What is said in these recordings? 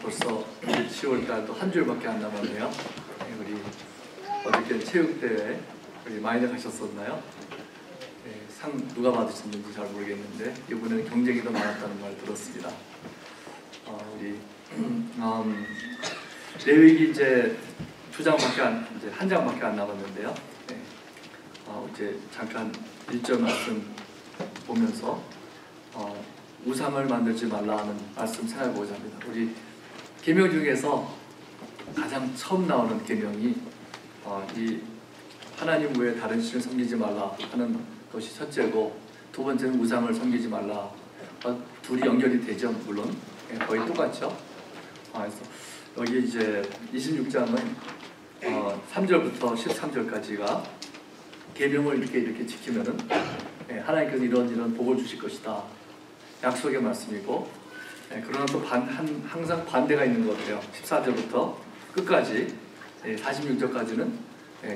벌써 10월 달 또 한 주일밖에 안 남았네요. 우리 어저께 체육대회 우리 많이 가셨었나요? 상 누가 받으셨는지 잘 모르겠는데 이번에는 경쟁이 더 많았다는 말 들었습니다. 우리 레위기 이제 한 장밖에 안 남았는데요. 이제 잠깐 1절 말씀 보면서 우상을 만들지 말라 하는 말씀 생각해보자 합니다. 우리 계명 중에서 가장 처음 나오는 계명이 이 하나님 외에 다른 신을 섬기지 말라 하는 것이 첫째고, 두 번째는 우상을 섬기지 말라. 둘이 연결이 되죠, 물론 거의 똑같죠. 그래서 여기 이제 26장은 3절부터 13절까지가 계명을 이렇게 지키면은 하나님께서 이런 복을 주실 것이다, 약속의 말씀이고, 그러나 또 항상 반대가 있는 것 같아요. 14절부터 끝까지 46절까지는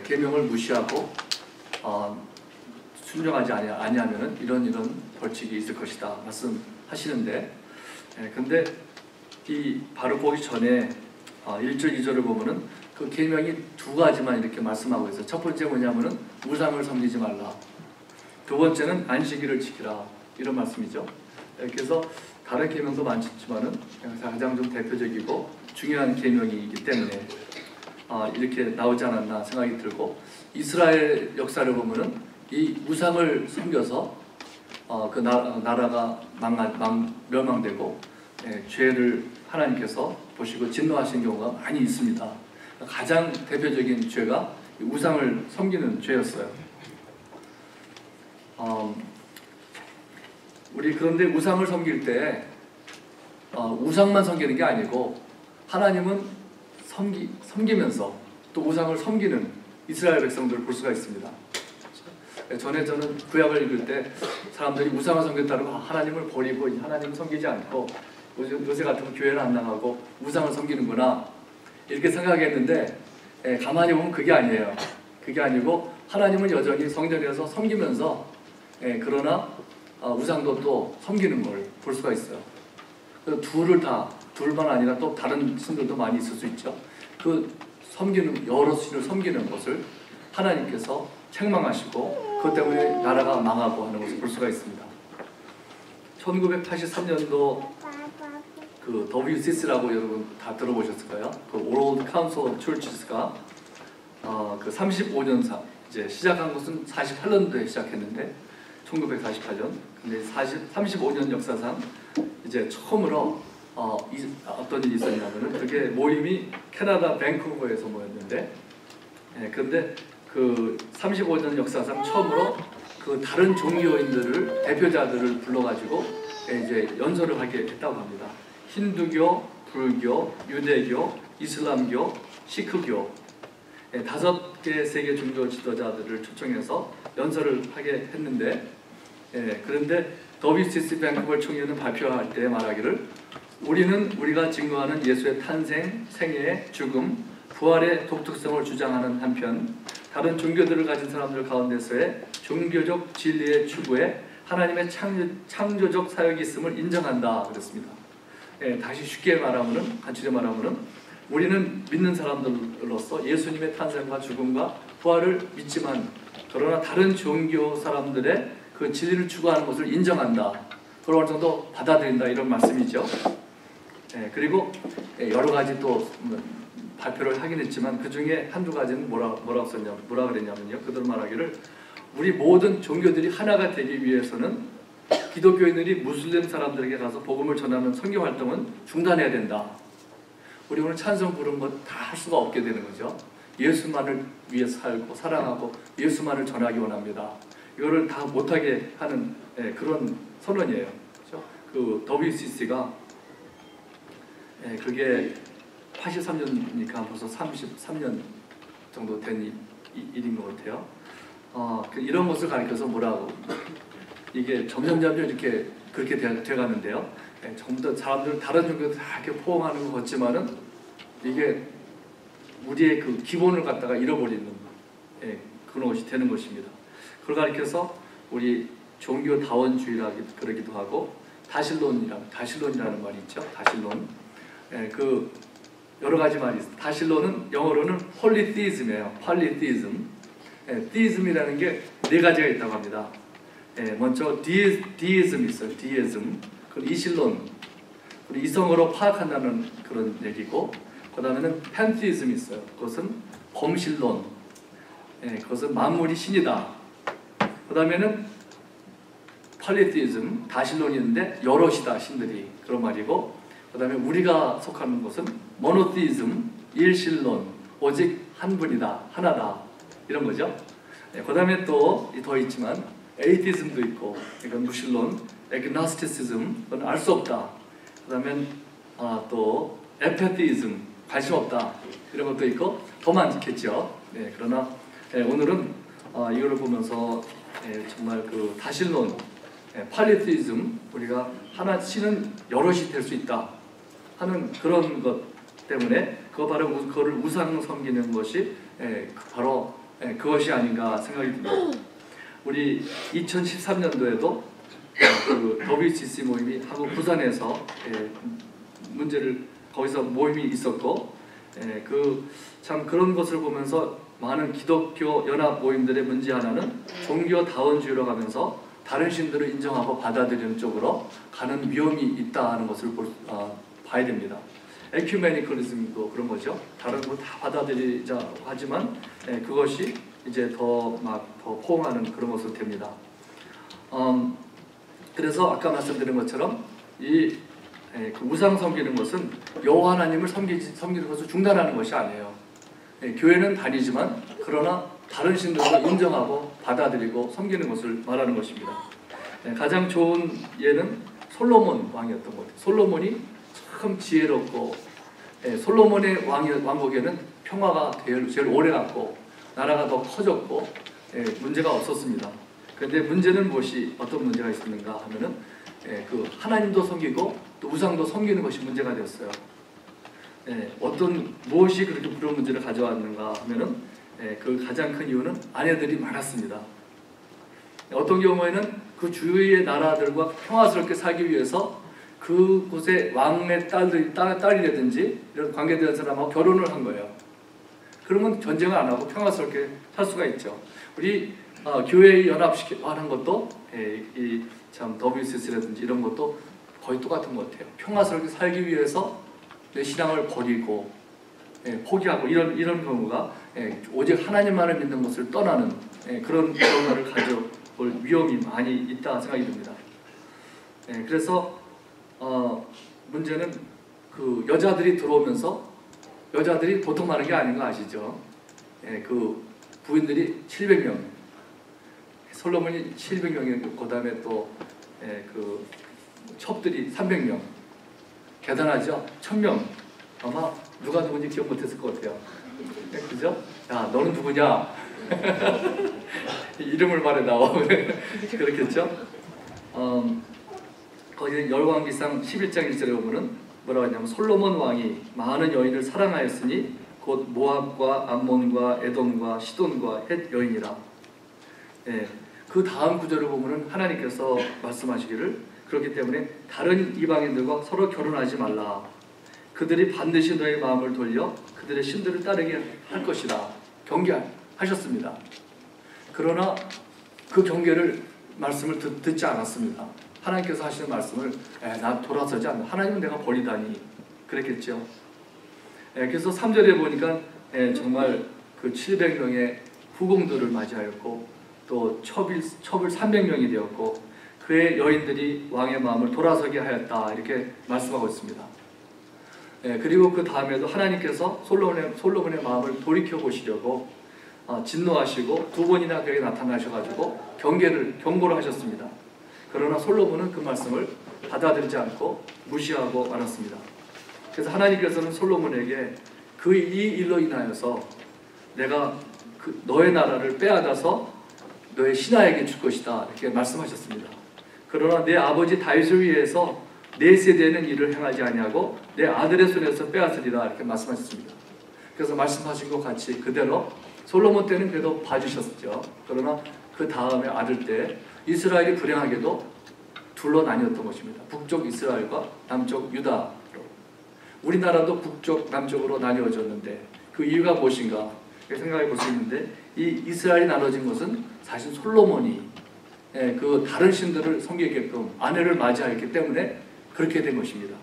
계명을 무시하고 순종하지 아니하면은 이런 벌칙이 있을 것이다 말씀하시는데, 근데 이 바로 보기 전에 1절 2절을 보면은 그 계명이 두 가지만 이렇게 말씀하고 있어요. 첫 번째 뭐냐면은 우상을 섬기지 말라, 두 번째는 안식일을 지키라, 이런 말씀이죠. 그래서 다른 계명도 많지만은 가장 좀 대표적이고 중요한 계명이기 때문에 이렇게 나오지 않았나 생각이 들고, 이스라엘 역사를 보면은 이 우상을 섬겨서 그 나라가 멸망되고 죄를 하나님께서 보시고 진노하신 경우가 많이 있습니다. 가장 대표적인 죄가 우상을 섬기는 죄였어요. 우리 그런데 우상을 섬길 때 우상만 섬기는 게 아니고 하나님은 섬기면서 또 우상을 섬기는 이스라엘 백성들을 볼 수가 있습니다. 전에 저는 구약을 읽을 때 사람들이 우상을 섬겼다고 하나님을 버리고 하나님을 섬기지 않고 요새 같으면 교회를 안 나가고 우상을 섬기는구나 이렇게 생각했는데, 가만히 보면 그게 아니에요. 그게 아니고 하나님은 여전히 성전에서 섬기면서 그러나 우상도 또 섬기는 걸 볼 수가 있어요. 둘만 아니라 또 다른 신들도 많이 있을 수 있죠. 그 섬기는, 여러 신을 섬기는 것을 하나님께서 책망하시고 그것 때문에 나라가 망하고 하는 것을 볼 수가 있습니다. 1983년도 그 WCC라고 여러분 다 들어보셨을까요? 그 World Council of Churches가 그 35년상 이제 시작한 것은 48년도에 시작했는데 1948년. 근데 35년 역사상 이제 처음으로 어떤 일이 있었냐면은 그게 모임이 캐나다 밴쿠버에서 모였는데, 그런데 그 35년 역사상 처음으로 그 다른 종교인들을 대표자들을 불러가지고 이제 연설을 하게 했다고 합니다. 힌두교, 불교, 유대교, 이슬람교, 시크교 5개 세계 종교 지도자들을 초청해서 연설을 하게 했는데, 그런데 WCC 밴쿠버 총회는 발표할 때 말하기를 우리가 증거하는 예수의 탄생, 생애, 죽음, 부활의 독특성을 주장하는 한편 다른 종교들을 가진 사람들 가운데서의 종교적 진리의 추구에 하나님의 창조적 사역이 있음을 인정한다 그랬습니다. 다시 쉽게 말하면은, 간추려 말하면은 우리는 믿는 사람들로서 예수님의 탄생과 죽음과 부활을 믿지만 그러나 다른 종교 사람들의 그 진리를 추구하는 것을 인정한다, 그런 정도 받아들인다, 이런 말씀이죠. 그리고 여러 가지 또 발표를 하긴 했지만 그 중에 한두 가지는 뭐라 그랬냐면요, 그들 말하기를 우리 모든 종교들이 하나가 되기 위해서는 기독교인들이 무슬림 사람들에게 가서 복음을 전하는 선교 활동은 중단해야 된다. 우리 오늘 찬송 부른 것 다 할 수가 없게 되는 거죠. 예수만을 위해 살고 사랑하고 예수만을 전하기 원합니다. 이거를 다 못하게 하는 그런 선언이에요. 그렇죠? 그 WCC가 그게 83년이니까 벌써 33년 정도 된 일인 것 같아요. 이런 것을 가리켜서 뭐라고, 이게 점점 이렇게 그렇게 돼가는데요. 전부 다 사람들 다른 종교도 다 이렇게 포옹하는 것 같지만은 이게 우리의 그 기본을 갖다가 잃어버리는 그런 것이 되는 것입니다. 그걸 가리켜서 우리 종교 다원주의라 그러기도 하고 다실론이라는 말이 있죠. 다실론. 그 여러 가지 말이 있어요. 다실로는 영어로는 폴리티즘이에요. 폴리티즘. 티즘이라는 게 네 가지가 있다고 합니다. 먼저 디이즘이 있어요. 디이즘. 그리고 이실론. 그리고 이성으로 파악한다는 그런 얘기고, 그 다음에는 팬티즘이 있어요. 그것은 범실론. 그것은 만물이 신이다. 그 다음에는 폴리티즘, 다실론이 있는데 여럿이다, 신들이. 그런 말이고, 그 다음에 우리가 속하는 것은 모노티즘, 일실론, 오직 한 분이다, 하나다, 이런 거죠. 그 다음에 또 더 있지만 에이티즘도 있고, 그러니까 무신론, 에그노스티시즘, 그건 알 수 없다. 그 다음에 또 에페티즘, 관심 없다, 이런 것도 있고 더 많겠죠. 그러나 오늘은 이걸 보면서 정말 그 다실론, 팔리티즘, 우리가 하나 신은 여럿이 될 수 있다 하는 그런 것 때문에 그거를 우상 섬기는 것이 바로 그것이 아닌가 생각이 듭니다. 우리 2013년도에도 그 WCC 모임이 한국 부산에서 문제를 거기서 모임이 있었고, 참 그런 것을 보면서 많은 기독교 연합 모임들의 문제 하나는 종교다원주의로 가면서 다른 신들을 인정하고 받아들이는 쪽으로 가는 위험이 있다는 것을 봐야 됩니다. 에큐메니컬리즘도 그런 거죠. 다른 거 다 받아들이자 하지만 그것이 이제 더 포용하는 그런 것으로 됩니다. 그래서 아까 말씀드린 것처럼 그 우상 섬기는 것은 여호와 하나님을 섬기는 것을 중단하는 것이 아니에요. 교회는 다니지만 그러나 다른 신들을 인정하고 받아들이고 섬기는 것을 말하는 것입니다. 가장 좋은 예는 솔로몬 왕이었던 것 같아요. 솔로몬이 참 지혜롭고, 솔로몬의 왕국에는 평화가 제일 오래 갔고 나라가 더 커졌고 문제가 없었습니다. 그런데 문제는 어떤 문제가 있었는가 하면은 그 하나님도 섬기고 또 우상도 섬기는 것이 문제가 되었어요. 무엇이 그렇게 그런 문제를 가져왔는가 하면은 그 가장 큰 이유는 아내들이 많았습니다. 어떤 경우에는 그 주위의 나라들과 평화스럽게 살기 위해서 그곳의 왕의 딸이라든지 이런 관계된 사람하고 결혼을 한 거예요. 그러면 전쟁을 안 하고 평화스럽게 살 수가 있죠. 우리 교회 연합하는 것도 참 WCC라든지 이런 것도 거의 똑같은 것 같아요. 평화스럽게 살기 위해서 내 신앙을 버리고 포기하고 이런 경우가 오직 하나님만을 믿는 것을 떠나는 그런 결과를 가져올 위험이 많이 있다 생각이 듭니다. 그래서 문제는 그 여자들이 들어오면서 여자들이 보통 많은 게 아닌 거 아시죠? 그 부인들이 700명, 솔로몬이 700명이고 그 다음에 또 그 첩들이 300명, 대단하죠? 1000명. 아마 누가 누군지 기억 못했을 것 같아요. 그죠? 야, 너는 누구냐? 이름을 말해 나와. 그렇겠죠? 거기 열왕기상 11장 1절에 보면은 뭐라고 하냐면 솔로몬 왕이 많은 여인을 사랑하였으니 곧 모압과 암몬과 에돔과 시돈과 헷 여인이라. 그 다음 구절을 보면은 하나님께서 말씀하시기를 그렇기 때문에 다른 이방인들과 서로 결혼하지 말라. 그들이 반드시 너의 마음을 돌려 그들의 신들을 따르게 할 것이다. 경계하셨습니다. 그러나 그 말씀을 듣지 않았습니다. 하나님께서 하시는 말씀을 난 돌아서지 않는다. 하나님은 내가 버리다니 그랬겠죠. 그래서 3절에 보니까 정말 그 700명의 후궁들을 맞이하였고 또 첩을 300명이 되었고 그의 여인들이 왕의 마음을 돌아서게 하였다 이렇게 말씀하고 있습니다. 그리고 그 다음에도 하나님께서 솔로몬의 마음을 돌이켜 보시려고 진노하시고 2번이나 그에게 나타나셔가지고 경고를 하셨습니다. 그러나 솔로몬은 그 말씀을 받아들이지 않고 무시하고 말았습니다. 그래서 하나님께서는 솔로몬에게 이 일로 인하여서 내가 너의 나라를 빼앗아서 너의 신하에게 줄 것이다 이렇게 말씀하셨습니다. 그러나 내 아버지 다윗을 위해서 내 세대는 일을 행하지 아니하고 내 아들의 손에서 빼앗으리라 이렇게 말씀하셨습니다. 그래서 말씀하신 것 같이 그대로 솔로몬 때는 그래도 봐주셨죠. 그러나 그 다음에 아들 때 이스라엘이 불행하게도 둘로 나뉘었던 것입니다. 북쪽 이스라엘과 남쪽 유다로. 우리나라도 북쪽, 남쪽으로 나뉘어졌는데 그 이유가 무엇인가 생각해 볼 수 있는데 이 이스라엘이 나눠진 것은 사실 솔로몬이 그 다른 신들을 섬기게끔 아내를 맞이하였기 때문에 그렇게 된 것입니다.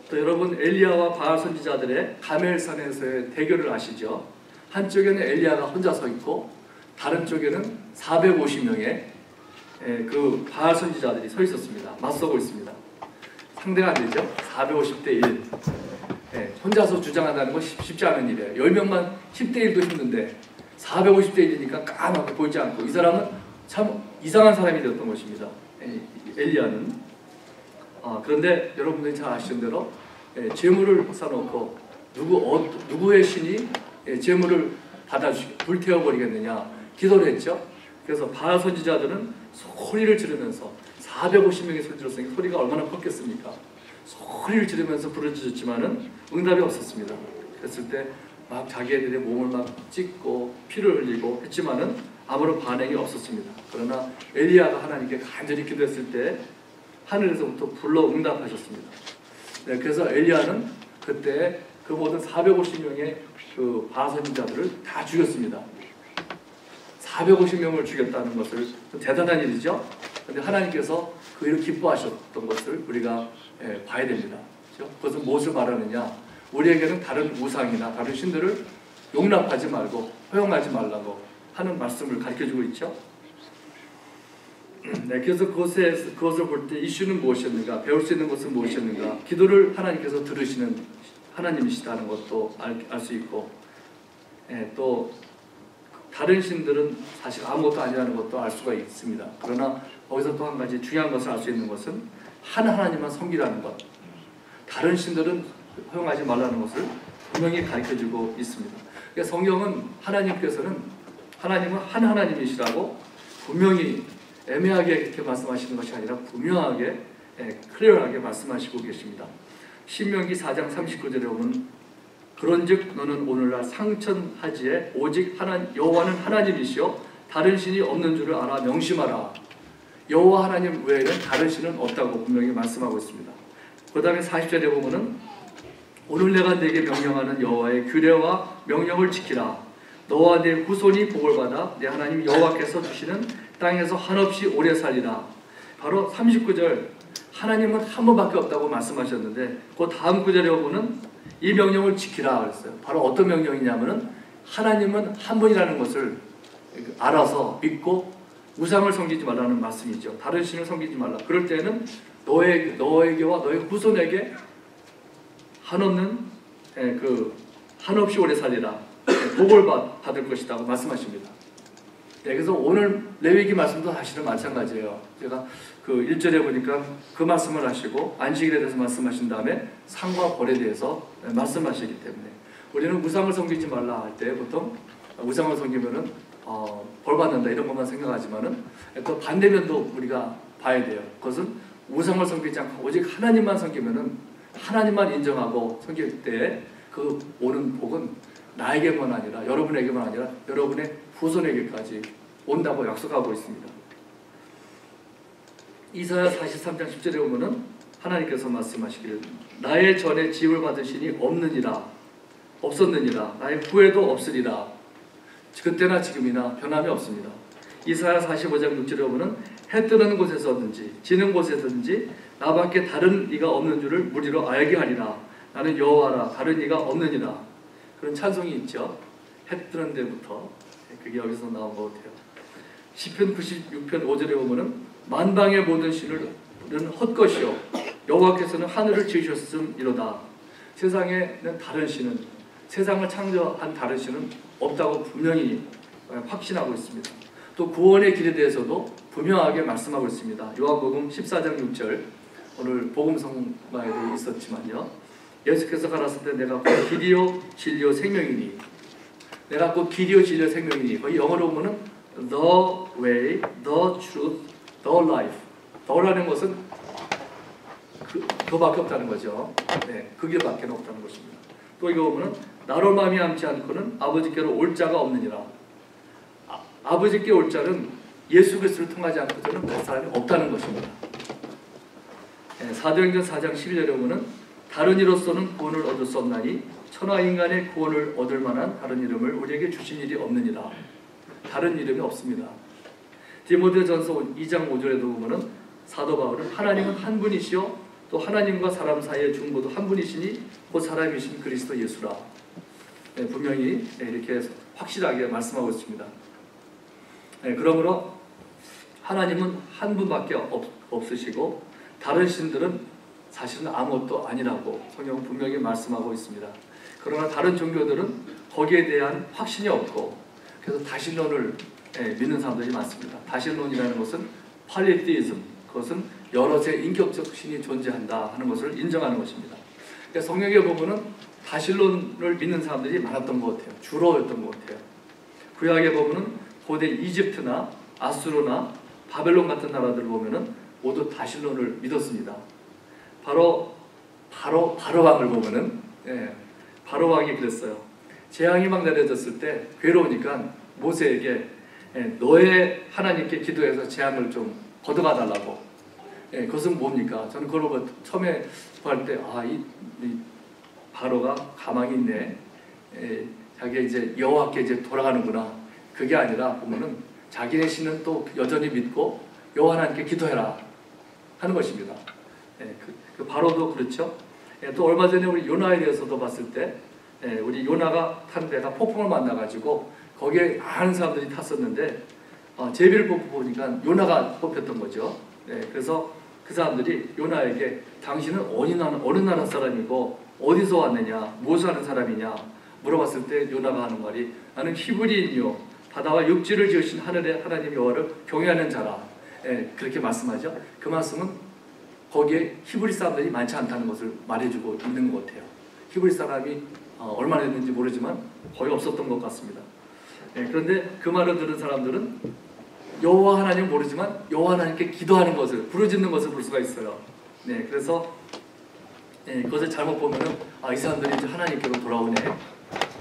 또 여러분 엘리야와 바알 선지자들의 가멜산에서의 대결을 아시죠? 한쪽에는 엘리야가 혼자 서 있고 다른 쪽에는 450명의 그 바알 선지자들이 서 있었습니다. 맞서고 있습니다. 상대가 안 되죠? 450대 1. 혼자서 주장한다는 건 쉽지 않은 일이에요. 10명만 10대 1도 힘든데 450대 1이니까 까맣게 보이지 않고 이 사람은 참 이상한 사람이 되었던 것입니다. 엘리야는. 그런데 여러분들이 잘 아시는 대로 재물을 쌓아놓고 누구의 신이 재물을 받아주시고 불태워버리겠느냐 기도를 했죠. 그래서 바알 선지자들은 소리를 지르면서 450명의 소리 질렀으니 소리가 얼마나 컸겠습니까? 소리를 지르면서 부르짖었지만은 응답이 없었습니다. 그랬을 때 막 자기들의 몸을 막 찢고 피를 흘리고 했지만은 아무런 반응이 없었습니다. 그러나 엘리야가 하나님께 간절히 기도했을 때 하늘에서부터 불러 응답하셨습니다. 그래서 엘리야는 그때 그 모든 450명의 그 바알 선지자들을 다 죽였습니다. 450명을 죽였다는 것을 좀 대단한 일이죠. 그런데 하나님께서 그 일을 기뻐하셨던 것을 우리가 봐야 됩니다. 그렇죠? 그것은 무엇을 말하느냐? 우리에게는 다른 우상이나 다른 신들을 용납하지 말고 허용하지 말라고 하는 말씀을 가르쳐주고 있죠. 그래서 그것을 볼 때 이슈는 무엇이었는가? 배울 수 있는 것은 무엇이었는가? 기도를 하나님께서 들으시는 하나님이시다는 것도 알 수 있고 또 다른 신들은 사실 아무것도 아니라는 것도 알 수가 있습니다. 그러나 거기서 또 한 가지 중요한 것을 알 수 있는 것은 한 하나님만 섬기라는 것, 다른 신들은 허용하지 말라는 것을 분명히 가르쳐주고 있습니다. 그러니까 성경은 하나님은 한 하나님이시라고 분명히 애매하게 이렇게 말씀하시는 것이 아니라 분명하게 클리어하게 말씀하시고 계십니다. 신명기 4장 39절에 보면 그런즉 너는 오늘날 상천하지에 오직 여호와는 하나님이시요 다른 신이 없는 줄을 알아 명심하라. 여호와 하나님 외에는 다른 신은 없다고 분명히 말씀하고 있습니다. 그 다음에 40절에 보면은 오늘 내가 네게 명령하는 여호와의 규례와 명령을 지키라. 너와 네 후손이 복을 받아 내 하나님 여호와께서 주시는 땅에서 한없이 오래 살리라. 바로 39절 하나님은 한 분밖에 없다고 말씀하셨는데 그 다음 구절에 보면 이 명령을 지키라 그랬어요. 바로 어떤 명령이냐면은 하나님은 한 분이라는 것을 알아서 믿고 우상을 섬기지 말라는 말씀이죠. 다른 신을 섬기지 말라. 그럴 때는 너에게와 너의 후손에게 한없이 오래 살리라. 복을 받을 것이라고 말씀하십니다. 그래서 오늘 레위기 말씀도 사실은 마찬가지예요. 제가 그 1절에 보니까 그 말씀을 하시고 안식일에 대해서 말씀하신 다음에 상과 벌에 대해서 말씀하시기 때문에 우리는 우상을 섬기지 말라 할 때 보통 우상을 섬기면은 벌 받는다 이런 것만 생각하지만은 또 반대면도 우리가 봐야 돼요. 그것은 우상을 섬기지 않고 오직 하나님만 섬기면은 하나님만 인정하고 섬길 때 그 오는 복은 나에게만 아니라 여러분에게만 아니라 여러분의 후손에게까지 온다고 약속하고 있습니다. 이사야 43장 10절에 보면은 하나님께서 말씀하시기를 나의 전에 지음을 받은 신이 없었느니라 나의 후에도 없으리라. 그때나 지금이나 변함이 없습니다. 이사야 45장 6절에 보면은 해 뜨는 곳에서든지 지는 곳에서든지 나밖에 다른 이가 없는 줄을 무리로 알게 하리라. 나는 여호와라 다른 이가 없느니라. 그런 찬송이 있죠. 해 뜨는 데부터 그게 여기서 나온 것 같아요. 시편 96편 5절에 보면은 만방의 모든 신은 헛것이요 여호와께서는 하늘을 지으셨음이로다. 세상에는 다른 신은 세상을 창조한 다른 신은 없다고 분명히 확신하고 있습니다. 또 구원의 길에 대해서도 분명하게 말씀하고 있습니다. 요한복음 14장 6절 오늘 복음성가에도 있었지만요. 예수께서 가라사대 때 내가 곧 길이요 진리요 생명이니 내가 곧 길이요 진리요 생명이니 거기 영어로 보면은 the way, the truth, the life. the라는 것은 그밖에 없다는 거죠. 네, 그 길밖에 없다는 것입니다. 또 이거 보면은 나로 말미암지 않고는 아버지께로 올 자가 없느니라. 아버지께 올 자는 예수 그리스도를 통하지 않고서는 그 사람이 없다는 것입니다. 사도행전 4장 11절에 보면은 다른 이로서는 구원을 얻을 수 없나니 천하 인간의 구원을 얻을 만한 다른 이름을 우리에게 주신 일이 없느니라. 다른 이름이 없습니다. 디모데전서 2장 5절에도 보면은 사도 바울은 하나님은 한 분이시요 또 하나님과 사람 사이의 중보도 한 분이시니 곧 사람이신 그리스도 예수라. 분명히 이렇게 확실하게 말씀하고 있습니다. 그러므로 하나님은 한 분밖에 없으시고 다른 신들은 사실은 아무것도 아니라고 성경은 분명히 말씀하고 있습니다. 그러나 다른 종교들은 거기에 대한 확신이 없고 그래서 다신론을 믿는 사람들이 많습니다. 다신론이라는 것은 팔리티이즘, 그것은 여러 제 인격적 신이 존재한다 하는 것을 인정하는 것입니다. 그러니까 성경에 보면은 다신론을 믿는 사람들이 많았던 것 같아요. 주로였던 것 같아요. 구약에 보면은 고대 이집트나 아수르나 바벨론 같은 나라들을 보면은 모두 다신론을 믿었습니다. 바로 바로왕을 보면은 바로왕이 그랬어요. 재앙이 막 내려졌을 때 괴로우니까 모세에게 너의 하나님께 기도해서 재앙을 좀 걷어가 달라고. 그것은 뭡니까? 저는 그걸 보고 처음에 할 때 이 바로가 가망이 있네. 자기가 이제 여호와께 이제 돌아가는구나. 그게 아니라 보면은 자기네 신은 또 여전히 믿고 여호와 하나님께 기도해라 하는 것입니다. 그 바로도 그렇죠. 또 얼마 전에 우리 요나에 대해서도 봤을 때 우리 요나가 탄 배가 폭풍을 만나가지고 거기에 많은 사람들이 탔었는데 제비를 뽑고 보니까 요나가 뽑혔던 거죠. 그래서 그 사람들이 요나에게 당신은 어느 나라 사람이고 어디서 왔느냐, 무엇을 하는 사람이냐 물어봤을 때 요나가 하는 말이 나는 히브리인이요 바다와 육지를 지으신 하늘의 하나님 여호와를 경외하는 자라. 그렇게 말씀하죠. 그 말씀은 거기에 히브리 사람들이 많지 않다는 것을 말해주고 있는 것 같아요. 히브리 사람이 얼마나 됐는지 모르지만 거의 없었던 것 같습니다. 그런데 그 말을 들은 사람들은 여호와 하나님 모르지만 여호와 하나님께 기도하는 것을 부르짖는 것을 볼 수가 있어요. 그래서 그것을 잘못 보면은 이 사람들이 이제 하나님께로 돌아오네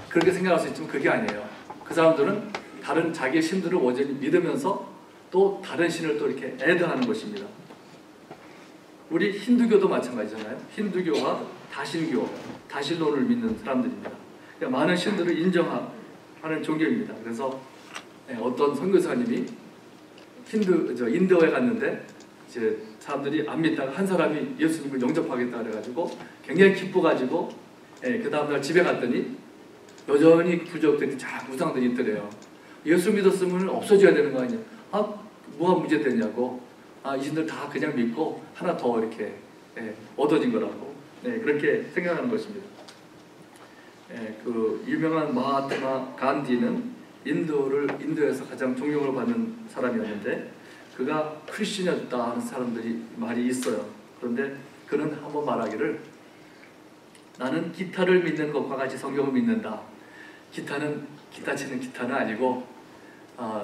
그렇게 생각할 수 있지만 그게 아니에요. 그 사람들은 다른 자기의 신들을 완전히 믿으면서 또 다른 신을 또 이렇게 애드하는 것입니다. 우리 힌두교도 마찬가지잖아요. 힌두교와 다신교, 다신론을 믿는 사람들입니다. 그러니까 많은 신들을 인정하는 종교입니다. 그래서 어떤 선교사님이 인도에 갔는데 이제 사람들이 안 믿다가 한 사람이 예수님을 영접하겠다 그래가지고 굉장히 기뻐가지고 그 다음날 집에 갔더니 여전히 부족들이 자꾸 우상들이 있더래요. 예수 믿었으면 없어져야 되는 거 아니냐. 뭐가 문제됐냐고. 이 신들 다 그냥 믿고 하나 더 이렇게 얻어진 거라고. 그렇게 생각하는 것입니다. 그 유명한 마하트마 간디는 인도에서 가장 존경을 받는 사람이었는데 그가 크리스천이었다 하는 사람들이 말이 있어요. 그런데 그는 한번 말하기를 나는 기타를 믿는 것과 같이 성경을 믿는다. 기타 치는 기타는 아니고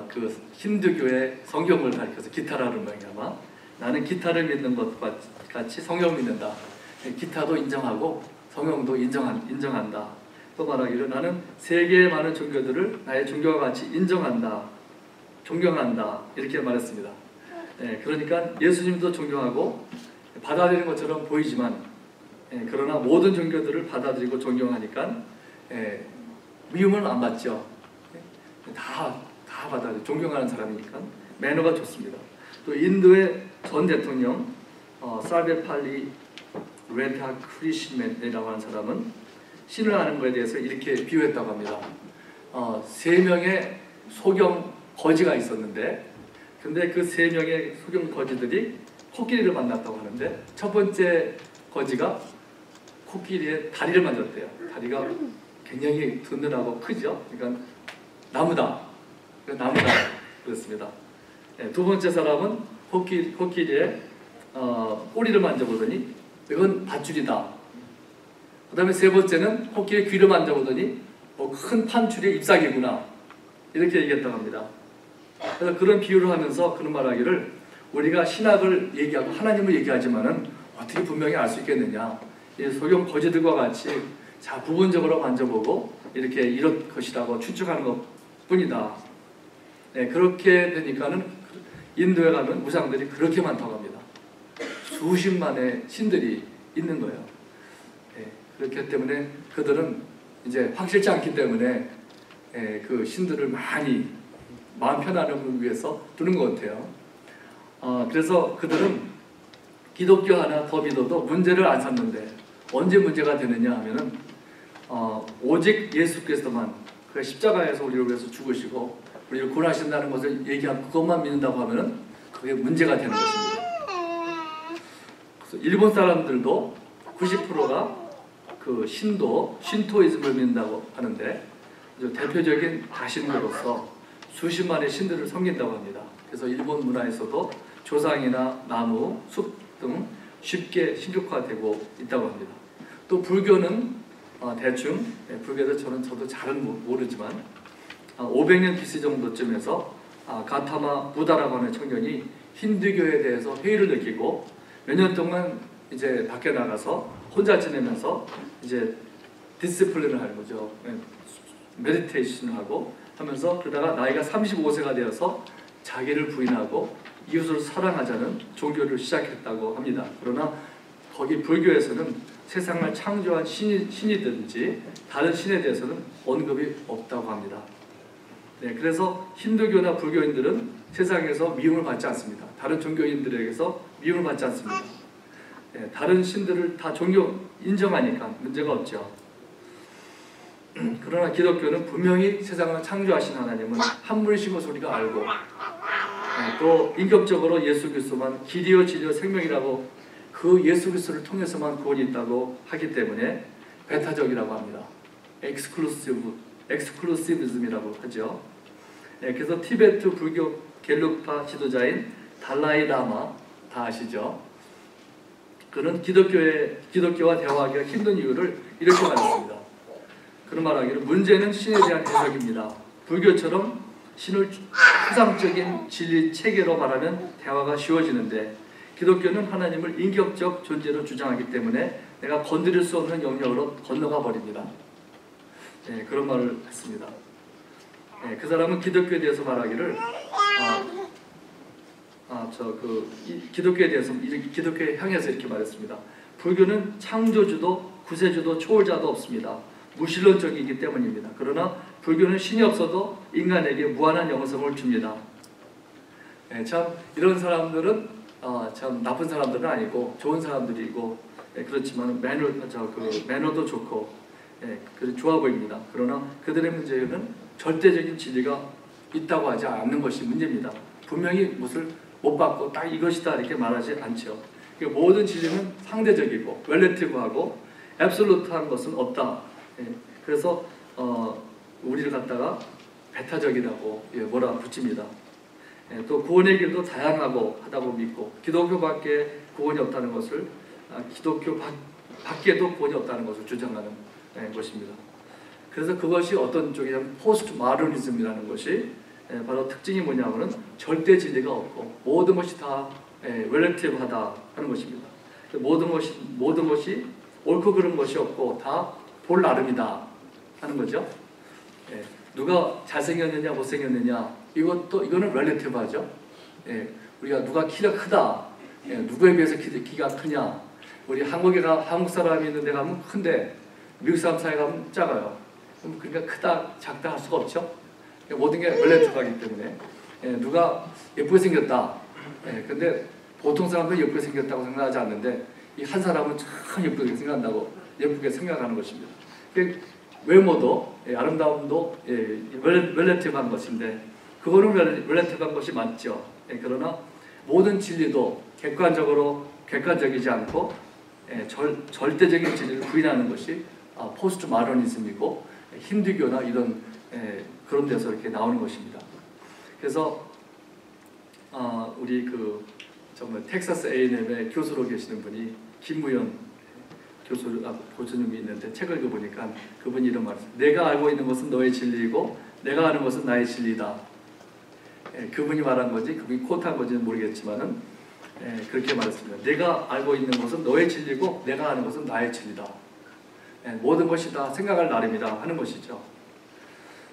그 힌두교의 성경을 가리켜서 기타라는 거예요. 아마 나는 기타를 믿는 것과 같이 성경을 믿는다. 기타도 인정하고 성경도 인정한다. 또 말하기를 나는 세계의 많은 종교들을 나의 종교와 같이 인정한다. 존경한다. 이렇게 말했습니다. 그러니까 예수님도 존경하고 받아들이는 것처럼 보이지만 그러나 모든 종교들을 받아들이고 존경하니까 미움은 안 받죠. 다 받아들여 존경하는 사람이니까 매너가 좋습니다. 또 인도의 전 대통령 사베팔리 레다크리시멘이라고 하는 사람은 신을 아는 것에 대해서 이렇게 비유했다고 합니다. 3명의 소경 거지가 있었는데 근데 그 3명의 소경 거지들이 코끼리를 만났다고 하는데 첫 번째 거지가 코끼리의 다리를 만졌대요. 다리가 굉장히 든든하고 크죠. 그러니까 나무다 그렇습니다. 두 번째 사람은 코끼리의 꼬리를 만져보더니 이건 밧줄이다. 그 다음에 세 번째는 코끼리 귀를 만져보더니 큰 판줄의 잎사귀구나 이렇게 얘기했다고 합니다. 그래서 그런 비유를 하면서 그런 말하기를 우리가 신학을 얘기하고 하나님을 얘기하지만은 어떻게 분명히 알 수 있겠느냐. 이 소경 거지들과 같이 부분적으로 만져보고 이렇게 이런 것이라고 추측하는 것 뿐이다. 그렇게 되니까는 인도에 가면 우상들이 그렇게 많다고 합니다. 수십만의 신들이 있는 거예요. 예, 그렇기 때문에 그들은 이제 확실치 않기 때문에 그 신들을 많이 마음 편안함을 위해서 두는 것 같아요. 그래서 그들은 기독교 하나 더 믿어도 문제를 안 삼는데 언제 문제가 되느냐 하면은 오직 예수께서만 그 십자가에서 우리를 위해서 죽으시고 우리를 구원하신다는 것을 얘기하고 그것만 믿는다고 하면은 그게 문제가 되는 것입니다. 그래서 일본 사람들도 90%가 그 신토이즘을 믿는다고 하는데 대표적인 다신교로서 수십만의 신들을 섬긴다고 합니다. 그래서 일본 문화에서도 조상이나 나무, 숲 등 쉽게 신격화되고 있다고 합니다. 또 불교는 대충 불교도 저도 잘은 모르지만 500년 BC 정도쯤에서 가타마 부다라고 하는 청년이 힌두교에 대해서 회의를 느끼고 몇 년 동안 이제 밖에 나가서 혼자 지내면서 이제 디스플린을 하는 거죠. 메디테이션을 하고 하면서 그러다가 나이가 35세가 되어서 자기를 부인하고 이웃을 사랑하자는 종교를 시작했다고 합니다. 그러나 거기 불교에서는 세상을 창조한 신이든지 다른 신에 대해서는 언급이 없다고 합니다. 네, 그래서 힌두교나 불교인들은 세상에서 미움을 받지 않습니다. 다른 종교인들에게서 미움을 받지 않습니다. 네, 다른 신들을 다 인정하니까 문제가 없죠. 그러나 기독교는 분명히 세상을 창조하신 하나님은 한 분이신 것을 우리가 알고 또 인격적으로 예수 그리스도만 길이요 진리요 생명이라고 그 예수 그리스도를 통해서만 구원이 있다고 하기 때문에 배타적이라고 합니다. 엑스클루시비즘이라고 하죠. 그래서 티베트 불교 겔룩파 지도자인 달라이 라마 다 아시죠? 그는 기독교와 대화하기가 힘든 이유를 이렇게 말했습니다. 그런 말하기를 문제는 신에 대한 해석입니다. 불교처럼 신을 추상적인 진리 체계로 말하면 대화가 쉬워지는데 기독교는 하나님을 인격적 존재로 주장하기 때문에 내가 건드릴 수 없는 영역으로 건너가 버립니다. 네, 그런 말을 했습니다. 네, 그 사람은 기독교에 대해서 말하기를 기독교에 대해서 기독교에 향해서 이렇게 말했습니다. 불교는 창조주도 구세주도 초월자도 없습니다. 무신론적이기 때문입니다. 그러나 불교는 신이 없어도 인간에게 무한한 영성을 줍니다. 네, 참 이런 사람들은 참 나쁜 사람들은 아니고 좋은 사람들이고 그렇지만 매너도 좋고 좋아 보입니다. 그러나 그들의 문제는 절대적인 진리가 있다고 하지 않는 것이 문제입니다. 분명히 무엇을 못 받고 딱 이것이다 이렇게 말하지 않죠. 그러니까 모든 진리는 상대적이고 렐레티브하고 앱솔루트한 것은 없다. 그래서 우리를 갖다가 배타적이라고 뭐라 붙입니다. 또 구원의 길도 다양하고 하다고 믿고 기독교밖에 구원이 없다는 것을 기독교 밖에도 구원이 없다는 것을 주장하는 것입니다. 그래서 그것이 어떤 쪽이냐면 포스트 마더니즘이라는 것이 바로 특징이 뭐냐면은 절대 진리가 없고 모든 것이 다 렐레티브하다 하는 것입니다. 모든 것이 옳고 그른 것이 없고 다 볼 나름이다 하는 거죠. 누가 잘생겼느냐 못생겼느냐 이거는 렐레티브하죠. 우리가 누가 키가 크다, 누구에 비해서 키가 크냐. 우리 한국 사람이 있는 데 가면 큰데 미국 사람 사이에 가면 작아요. 그러니까 크다 작다 할 수가 없죠. 모든 게 렐레티브하기 때문에 누가 예쁘게 생겼다. 근데 보통 사람들은 예쁘게 생겼다고 생각하지 않는데 이 한 사람은 참 예쁘게 생각하는 것입니다. 외모도 아름다움도 렐레티브한 것인데 그거는 렐레티브한 것이 맞죠. 그러나 모든 진리도 객관적이지 않고 절대적인 진리를 부인하는 것이 포스트 마더니즘이고 힌두교나 이런 그런 데서 이렇게 나오는 것입니다. 그래서 우리 정말 텍사스 A&M의 교수로 계시는 분이 김무현 교수님이 있는데 책을 읽어보니까 그분이 이런 말을 했어요. 내가 알고 있는 것은 너의 진리이고 내가 아는 것은 나의 진리다. 그분이 말한 건지 그분이 코트한 건지는 모르겠지만은 그렇게 말했습니다. 내가 알고 있는 것은 너의 진리고 내가 아는 것은 나의 진리다. 모든 것이 다 생각할 나름이다 하는 것이죠.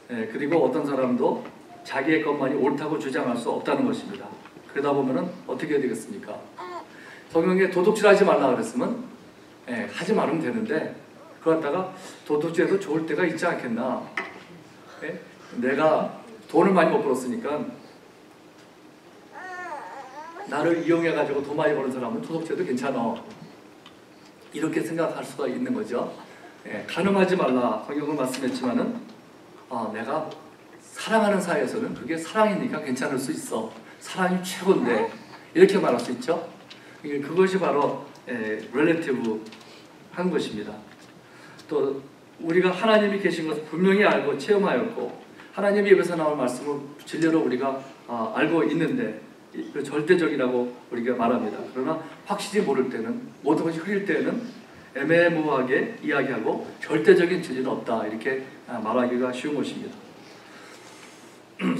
그리고 어떤 사람도 자기의 것만이 옳다고 주장할 수 없다는 것입니다. 그러다 보면은 어떻게 되겠습니까? 성경에 도둑질하지 말라 그랬으면 하지 말으면 되는데 그러다가 도둑질해도 좋을 때가 있지 않겠나. 내가 돈을 많이 못 벌었으니까 나를 이용해가지고 돈 많이 버는 사람은 도둑질해도 괜찮아. 이렇게 생각할 수가 있는 거죠. 가늠하지 말라 성경은 말씀했지만은 내가 사랑하는 사이에서는 그게 사랑이니까 괜찮을 수 있어. 사랑이 최고인데 이렇게 말할 수 있죠. 그것이 바로 렐레티브 한 것입니다. 또 우리가 하나님이 계신 것을 분명히 알고 체험하였고 하나님의 입에서 나올 말씀을 진리로 우리가 알고 있는데 절대적이라고 우리가 말합니다. 그러나 확실히 모를 때는 모든 것이 흐릴 때는 애매모호하게 이야기하고 절대적인 진리는 없다 이렇게 말하기가 쉬운 것입니다.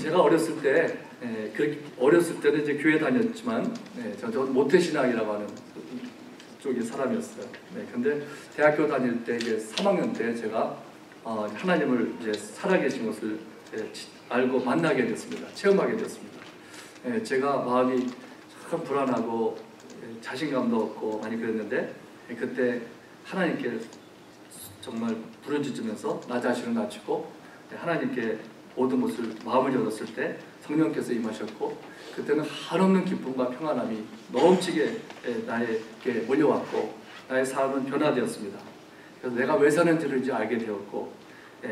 제가 어렸을 때는 이제 교회 다녔지만 저 모태신앙이라고 하는 쪽의 사람이었어요. 근데 대학교 다닐 때 이제 3학년 때 제가 하나님을 이제 살아계신 것을 알고 만나게 됐습니다. 체험하게 됐습니다. 제가 마음이 참 불안하고 자신감도 없고 많이 그랬는데 그때 하나님께 정말 부르짖으면서 나 자신을 낮추고 하나님께 모든 것을 마음을 열었을 때 성령께서 임하셨고 그때는 한없는 기쁨과 평안함이 넘치게 나에게 몰려왔고 나의 삶은 변화되었습니다. 그래서 내가 왜 사는지를 이제 알게 되었고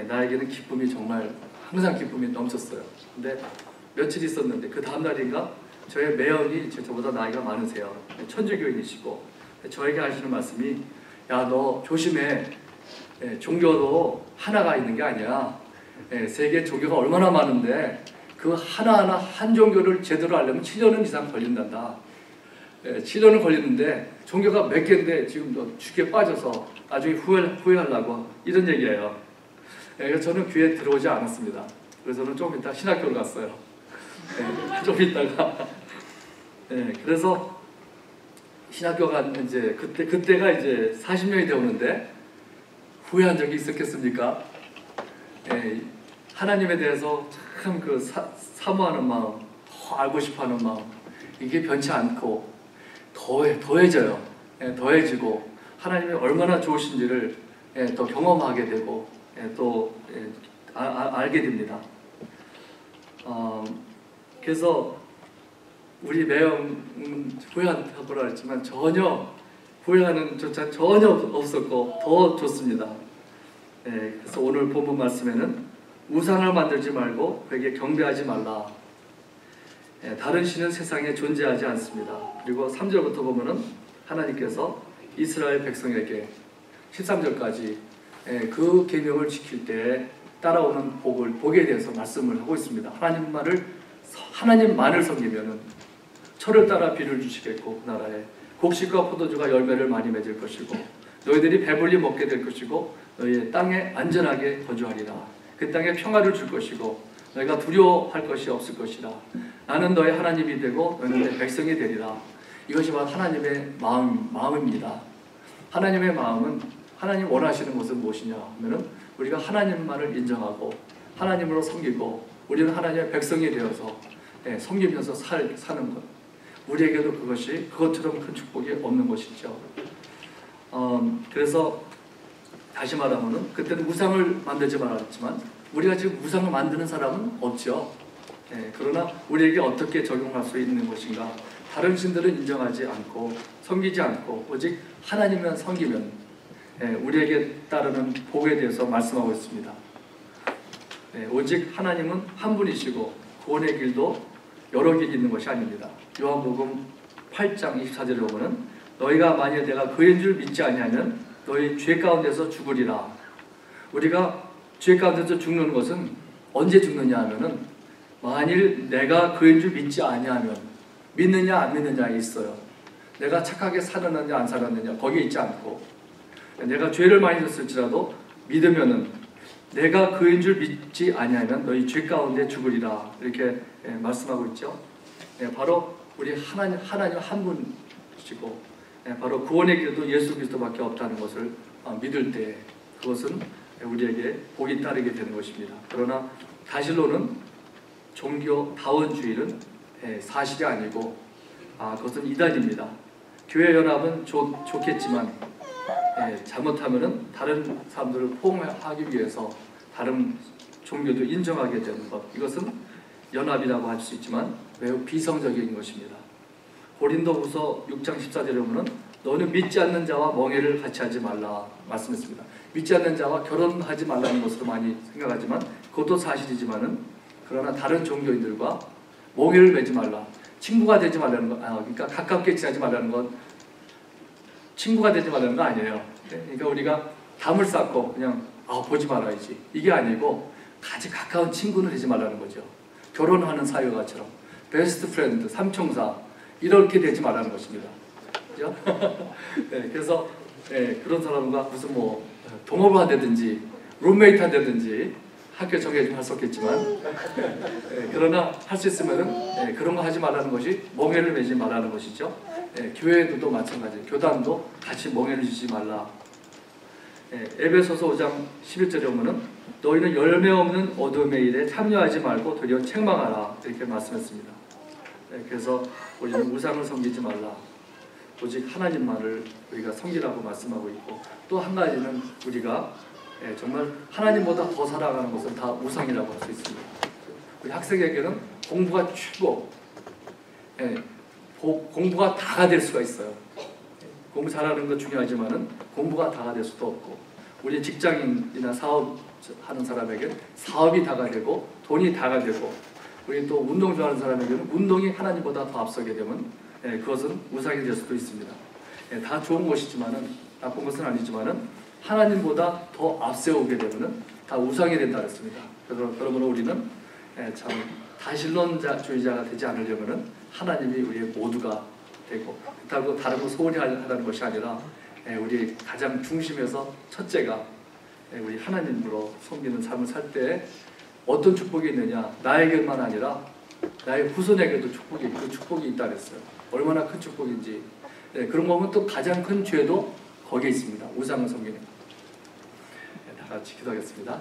나에게는 기쁨이 정말 항상 기쁨이 넘쳤어요. 근데 며칠 있었는데 그 다음 날인가 저의 매형이 저보다 나이가 많으세요. 천주교인이시고 저에게 하시는 말씀이 야 너 조심해. 종교도 하나가 있는 게 아니야. 세계 종교가 얼마나 많은데 그 하나하나 한 종교를 제대로 알려면 7년 이상 걸린단다. 7년은 걸리는데 종교가 몇 개인데 지금 너 죽게 빠져서 나중에 후회하려고 이런 얘기예요. 그래서 저는 귀에 들어오지 않았습니다. 그래서 저는 좀 이따 신학교를 갔어요. 좀 있다가 그래서 신학교 갔는데 이제 그때가 이제 40년이 되었는데 후회한 적이 있었겠습니까? 하나님에 대해서 참 그 사모하는 마음, 더 알고 싶어하는 마음 이게 변치 않고 더해져요. 더해지고 하나님이 얼마나 좋으신지를 또 경험하게 되고 또 알게 됩니다. 그래서 우리 매형은 후회한다고 했지만 전혀 후회하는 조차 전혀 없었고 더 좋습니다. 그래서 오늘 본문 말씀에는 우상을 만들지 말고 그에게 경배하지 말라. 다른 신은 세상에 존재하지 않습니다. 그리고 3절부터 보면은 하나님께서 이스라엘 백성에게 13절까지 그 계명을 지킬 때 따라오는 복에 대해서 말씀을 하고 있습니다. 하나님만을 섬기면은 철을 따라 비를 주시겠고 그 나라에 곡식과 포도주가 열매를 많이 맺을 것이고 너희들이 배불리 먹게 될 것이고 너희의 땅에 안전하게 거주하리라. 그 땅에 평화를 줄 것이고 너희가 두려워할 것이 없을 것이라. 나는 너의 하나님이 되고 너희는 내 백성이 되리라. 이것이 바로 하나님의 마음입니다. 하나님의 마음은 하나님 원하시는 것은 무엇이냐 하면은 우리가 하나님만을 인정하고 하나님으로 섬기고 우리는 하나님의 백성이 되어서 섬기면서 사는 것. 우리에게도 그것처럼 큰 축복이 없는 것이죠. 그래서 다시 말하면은 그때는 우상을 만들지 말았지만 우리가 지금 우상을 만드는 사람은 없죠. 그러나 우리에게 어떻게 적용할 수 있는 것인가? 다른 신들은 인정하지 않고 섬기지 않고 오직 하나님만 섬기면 우리에게 따르는 복에 대해서 말씀하고 있습니다. 오직 하나님은 한 분이시고 구원의 길도 여러 길이 있는 것이 아닙니다. 요한복음 8장 24절에 보면은 너희가 만일 내가 그인 줄 믿지 아니하면 너희 죄 가운데서 죽으리라. 우리가 죄 가운데서 죽는 것은 언제 죽느냐 하면은 만일 내가 그인 줄 믿지 아니하면 믿느냐 안 믿느냐에 있어요. 내가 착하게 살았느냐 안 살았느냐 거기에 있지 않고 내가 죄를 많이 졌을지라도 믿으면은 내가 그인 줄 믿지 아니하면 너희 죄 가운데 죽으리라. 이렇게 말씀하고 있죠. 바로 우리 하나님 한 분이시고 바로 구원의 길도 예수 그리스도밖에 없다는 것을 믿을 때 그것은 우리에게 복이 따르게 되는 것입니다. 그러나 사실로는 종교다원주의는 사실이 아니고 그것은 이단입니다. 교회 연합은 좋겠지만 잘못하면은 다른 사람들을 포용하기 위해서 다른 종교도 인정하게 되는 것, 이것은 연합이라고 할 수 있지만 매우 비성적인 것입니다. 고린도후서 6장 14절에 보면 너는 믿지 않는 자와 멍에를 같이 하지 말라 말씀했습니다. 믿지 않는 자와 결혼하지 말라는 것으로 많이 생각하지만 그것도 사실이지만은, 그러나 다른 종교인들과 멍에를 매지 말라, 친구가 되지 말라는 것, 그러니까 가깝게 지내지 말라는 건 친구가 되지 말라는 거 아니에요. 그러니까 우리가 담을 쌓고 그냥 보지 말아야지, 이게 아니고 같이 가까운 친구는 되지 말라는 거죠. 결혼하는 사유가처럼 베스트 프렌드, 삼총사 이렇게 되지 말라는 것입니다. 그죠? 그래서 그런 사람과 무슨 뭐 동업을 하든지 룸메이트 하든지 학교 정해지면 할 수 없겠지만 그러나 할 수 있으면은 그런 거 하지 말라는 것이 멍에를 매지 말라는 것이죠. 교회도 마찬가지, 교단도 같이 멍에를 지지 말라. 에베소서 5장 11절에 보면은 너희는 열매 없는 어둠의 일에 참여하지 말고 도리어 책망하라 이렇게 말씀했습니다. 그래서 우리는 우상을 섬기지 말라, 오직 하나님만을 우리가 섬기라고 말씀하고 있고, 또 한 가지는 우리가 정말 하나님보다 더 사랑하는 것은 다 우상이라고 할 수 있습니다. 우리 학생에게는 공부가 최고, 공부가 다가 될 수가 있어요. 공부 잘하는 건 중요하지만은 공부가 다가 될 수도 없고, 우리 직장인이나 사업하는 사람에게는 사업이 다가 되고 돈이 다가 되고, 우리 또 운동 좋아하는 사람에게는 운동이 하나님보다 더 앞서게 되면 그것은 우상이 될 수도 있습니다. 다 좋은 것이지만은, 나쁜 것은 아니지만은 하나님보다 더 앞세우게 되면은 다 우상이 된다 그랬습니다. 그러므로 우리는 참 다신론주의자가 되지 않으려면은 하나님이 우리의 모두가 되고, 그렇다고 다른 거 소홀히 하라는 것이 아니라 우리 가장 중심에서 첫째가 우리 하나님으로 섬기는 삶을 살 때 어떤 축복이 있느냐, 나에게만 아니라 나의 후손에게도 축복이 있다 그랬어요. 얼마나 큰 축복인지. 그런 거 보면 또 가장 큰 죄도 거기에 있습니다. 우상을 섬기는 거. 다 같이 기도하겠습니다.